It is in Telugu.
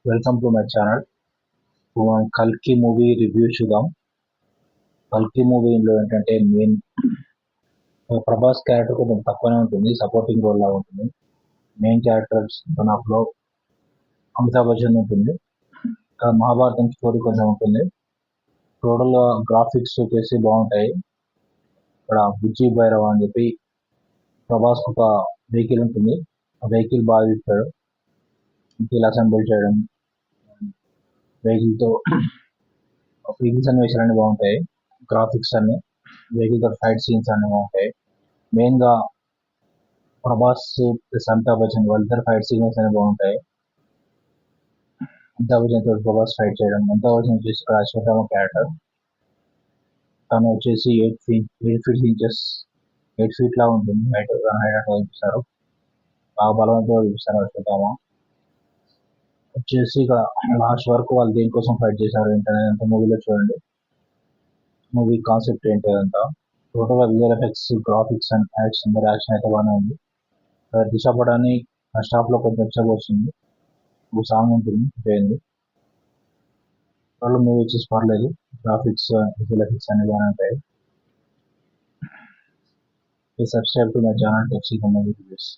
Welcome to my channel. మనం కల్కి మూవీ రివ్యూ చూద్దాం. కల్కి మూవీలో ఏంటంటే మెయిన్ ప్రభాస్ క్యారెక్టర్ కొంచెం తక్కువనే ఉంటుంది, సపోర్టింగ్ రోల్ లాగా ఉంటుంది. మెయిన్ క్యారెక్టర్స్ మనలో అమితాబ్ బచ్చన్ ఉంటుంది. మహాభారతం స్టోరీ కొంచెం ఉంటుంది. టోటల్ గ్రాఫిక్స్ వచ్చేసి బాగుంటాయి. ఇక్కడ బుజ్జి భైరవ అని చెప్పి ప్రభాస్ ఒక వెహికల్ ఉంటుంది. ఆ వెహికల్ బాగా ఇస్తాడు. వెహికల్ అసెంబుల్ చేయడం, వెహికల్తో వెహికల్ సన్నివేశాలు బాగుంటాయి. గ్రాఫిక్స్ అన్ని వెహికల్ ఫైట్ సీన్స్ అన్ని బాగుంటాయి. మెయిన్ గా ప్రభాస్ ప్లస్ అమితాబ్ బచ్చన్ వాళ్ళిద్దరు ఫైట్ సీన్స్ అనేవి బాగుంటాయి. అమితాబ్ బచ్చన్ తోటి ప్రభాస్ ఫైట్ చేయడం. అమితాబ్ బచ్చన్ వచ్చేసి ఇక్కడ అశ్వత్థామ క్యారెక్టర్. తను వచ్చేసి 8 ఫీట్ లా ఉంటుంది. హైట్ చూపిస్తారు. బాగా బలవంతంగా చూపిస్తారు. అశ్వత్థామ వచ్చేసి ఇక లాస్ట్ వరకు వాళ్ళు దేనికోసం ఫైట్ చేశారు ఏంటంటే మూవీలో చూడండి. మూవీ కాన్సెప్ట్ ఏంటి అదంతా. టోటల్ గా visual effects, graphics and action అయితే బాగానే ఉంది. దిశ పడాన్ని ఫస్ట్ హాఫ్ లో కొంచెం ఎక్స్ట్రా వచ్చింది. ఒక సాంగ్ ఉంటుంది పోయింది. టోటల్ మూవీ వచ్చేసి పర్లేదు. గ్రాఫిక్స్, విజువల్ ఎఫెక్ట్స్ అన్ని బాగానే ఉంటాయి. Subscribe to my channel to see the movie reviews.